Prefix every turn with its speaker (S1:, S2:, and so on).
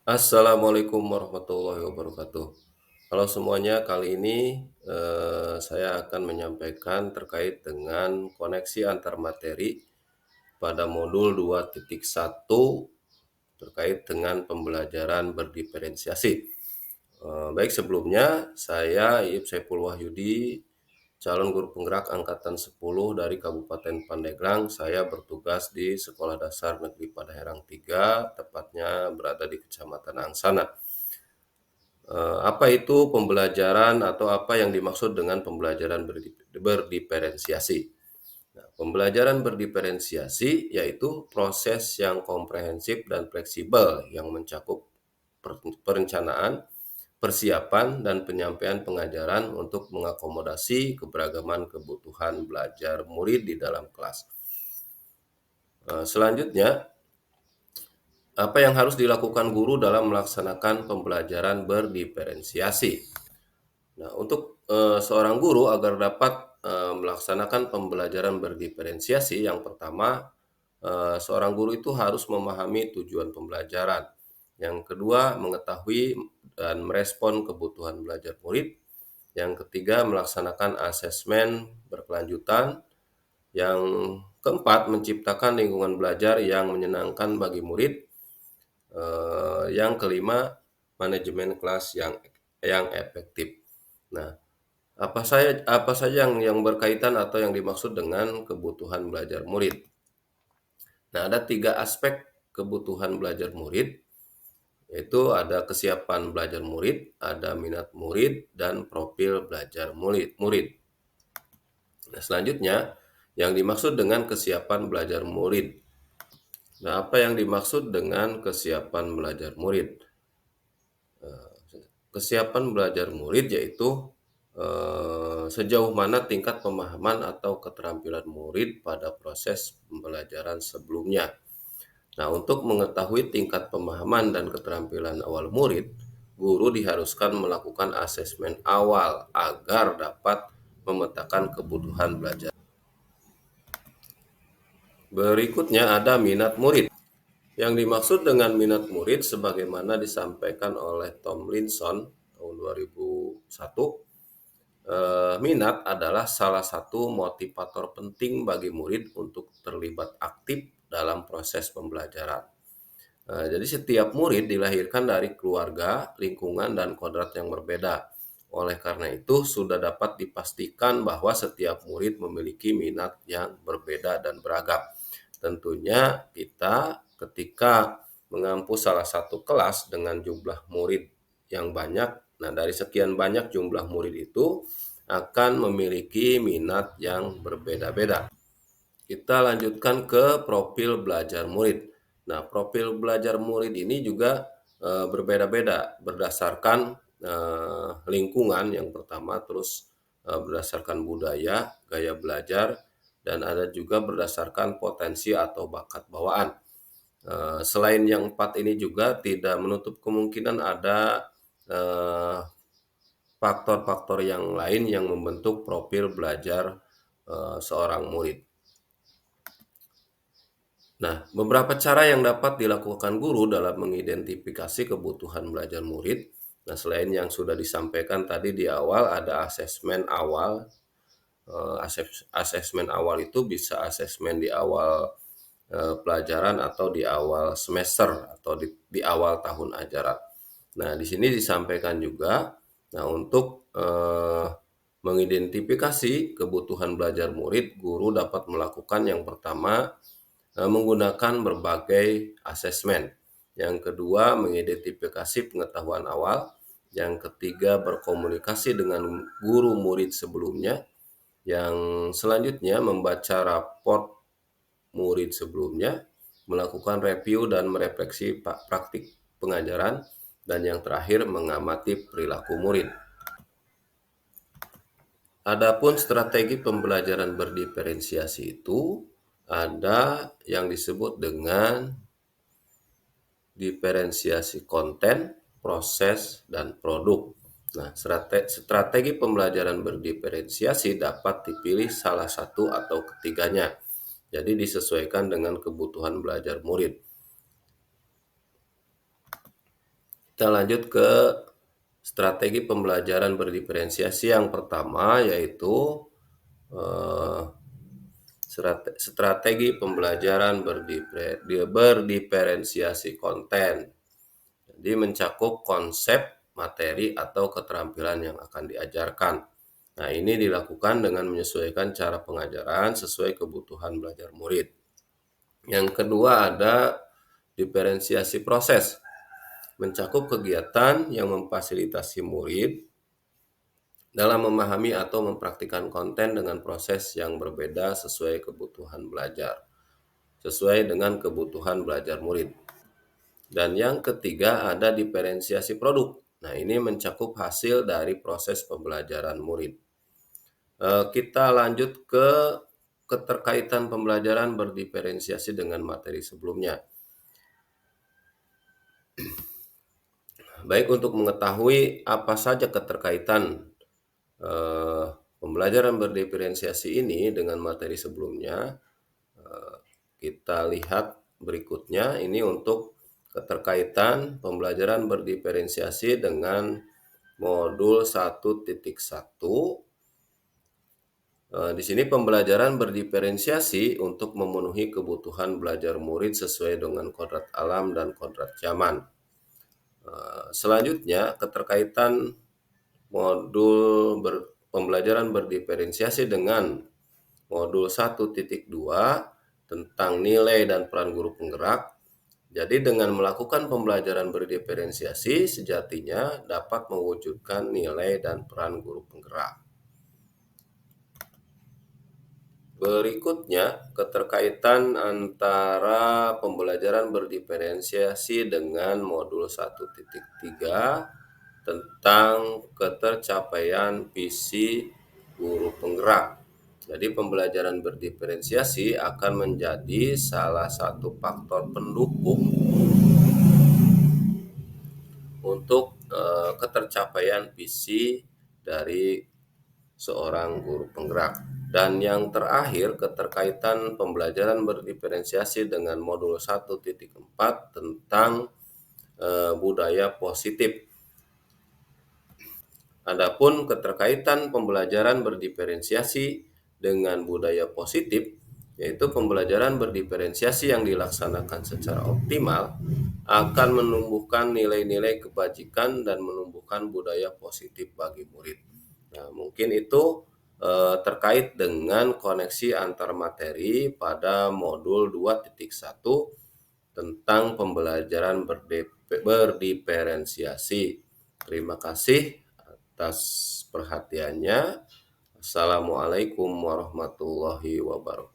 S1: Assalamualaikum warahmatullahi wabarakatuh. Halo semuanya, kali ini saya akan menyampaikan terkait dengan koneksi antar materi pada modul 2.1 terkait dengan pembelajaran berdiferensiasi. Baik, sebelumnya saya Iip Saiful Wahyudi, calon guru penggerak angkatan 10 dari Kabupaten Pandeglang. Saya bertugas di Sekolah Dasar Negeri Padaherang 3, tepatnya berada di Kecamatan Angsana. Apa itu pembelajaran atau apa yang dimaksud dengan pembelajaran berdiferensiasi? Nah, pembelajaran berdiferensiasi yaitu proses yang komprehensif dan fleksibel yang mencakup perencanaan, persiapan, dan penyampaian pengajaran untuk mengakomodasi keberagaman kebutuhan belajar murid di dalam kelas. Selanjutnya, apa yang harus dilakukan guru dalam melaksanakan pembelajaran berdiferensiasi? Nah, untuk seorang guru agar dapat melaksanakan pembelajaran berdiferensiasi, yang pertama, seorang guru itu harus memahami tujuan pembelajaran. Yang kedua, mengetahui dan merespon kebutuhan belajar murid. Yang ketiga, melaksanakan asesmen berkelanjutan. Yang keempat, menciptakan lingkungan belajar yang menyenangkan bagi murid. Yang kelima, manajemen kelas yang efektif. Nah, apa saja yang berkaitan atau yang dimaksud dengan kebutuhan belajar murid? Nah, ada 3 aspek kebutuhan belajar murid, yaitu ada kesiapan belajar murid, ada minat murid, dan profil belajar murid. Nah, selanjutnya, yang dimaksud dengan kesiapan belajar murid. Nah, apa yang dimaksud dengan kesiapan belajar murid? Kesiapan belajar murid yaitu sejauh mana tingkat pemahaman atau keterampilan murid pada proses pembelajaran sebelumnya. Nah, untuk mengetahui tingkat pemahaman dan keterampilan awal murid, guru diharuskan melakukan asesmen awal agar dapat memetakan kebutuhan belajar. Berikutnya ada minat murid. Yang dimaksud dengan minat murid sebagaimana disampaikan oleh Tomlinson tahun 2001, minat adalah salah satu motivator penting bagi murid untuk terlibat aktif dalam proses pembelajaran. Jadi setiap murid dilahirkan dari keluarga, lingkungan, dan kodrat yang berbeda. Oleh karena itu, sudah dapat dipastikan bahwa setiap murid memiliki minat yang berbeda dan beragam. Tentunya kita ketika mengampu salah satu kelas dengan jumlah murid yang banyak, nah dari sekian banyak jumlah murid itu akan memiliki minat yang berbeda-beda. Kita lanjutkan ke profil belajar murid. Nah, profil belajar murid ini juga berbeda-beda berdasarkan lingkungan yang pertama, terus berdasarkan budaya, gaya belajar, dan ada juga berdasarkan potensi atau bakat bawaan. Selain yang 4 ini juga tidak menutup kemungkinan ada faktor-faktor yang lain yang membentuk profil belajar seorang murid. Nah, beberapa cara yang dapat dilakukan guru dalam mengidentifikasi kebutuhan belajar murid. Nah, selain yang sudah disampaikan tadi di awal, ada asesmen awal. Asesmen awal itu bisa asesmen di awal pelajaran atau di awal semester atau di awal tahun ajaran. Nah, di sini disampaikan juga, nah untuk mengidentifikasi kebutuhan belajar murid, guru dapat melakukan yang pertama menggunakan berbagai asesmen. Yang kedua, mengidentifikasi pengetahuan awal. Yang ketiga, berkomunikasi dengan guru murid sebelumnya. Yang selanjutnya, membaca raport murid sebelumnya, melakukan review dan merefleksi praktik pengajaran, dan yang terakhir, mengamati perilaku murid. Adapun strategi pembelajaran berdiferensiasi itu ada yang disebut dengan diferensiasi konten, proses, dan produk. Nah, strategi pembelajaran berdiferensiasi dapat dipilih salah satu atau ketiganya. Jadi disesuaikan dengan kebutuhan belajar murid. Kita lanjut ke strategi pembelajaran berdiferensiasi yang pertama, yaitu eh, strategi pembelajaran berdiferensiasi konten. Jadi mencakup konsep, materi, atau keterampilan yang akan diajarkan. Nah, ini dilakukan dengan menyesuaikan cara pengajaran sesuai kebutuhan belajar murid. Yang kedua ada diferensiasi proses, mencakup kegiatan yang memfasilitasi murid dalam memahami atau mempraktikkan konten dengan proses yang berbeda sesuai kebutuhan belajar, sesuai dengan kebutuhan belajar murid. Dan yang ketiga ada diferensiasi produk. Nah, ini mencakup hasil dari proses pembelajaran murid. Kita lanjut ke keterkaitan pembelajaran berdiferensiasi dengan materi sebelumnya. Baik, untuk mengetahui apa saja keterkaitan pembelajaran berdiferensiasi ini dengan materi sebelumnya, kita lihat berikutnya. Ini untuk keterkaitan pembelajaran berdiferensiasi dengan modul 1.1. Di sini pembelajaran berdiferensiasi untuk memenuhi kebutuhan belajar murid sesuai dengan kodrat alam dan kodrat zaman. Selanjutnya, keterkaitan modul pembelajaran berdiferensiasi dengan modul 1.2 tentang nilai dan peran guru penggerak. Jadi dengan melakukan pembelajaran berdiferensiasi sejatinya dapat mewujudkan nilai dan peran guru penggerak. Berikutnya, keterkaitan antara pembelajaran berdiferensiasi dengan modul 1.3 tentang ketercapaian visi guru penggerak. Jadi pembelajaran berdiferensiasi akan menjadi salah satu faktor pendukung untuk ketercapaian visi dari seorang guru penggerak. Dan yang terakhir, keterkaitan pembelajaran berdiferensiasi dengan modul 1.4 tentang budaya positif. Adapun keterkaitan pembelajaran berdiferensiasi dengan budaya positif, yaitu pembelajaran berdiferensiasi yang dilaksanakan secara optimal akan menumbuhkan nilai-nilai kebajikan dan menumbuhkan budaya positif bagi murid. Nah, mungkin itu terkait dengan koneksi antar materi pada modul 2.1 tentang pembelajaran berdiferensiasi. Terima kasih atas perhatiannya. Assalamualaikum warahmatullahi wabarakatuh.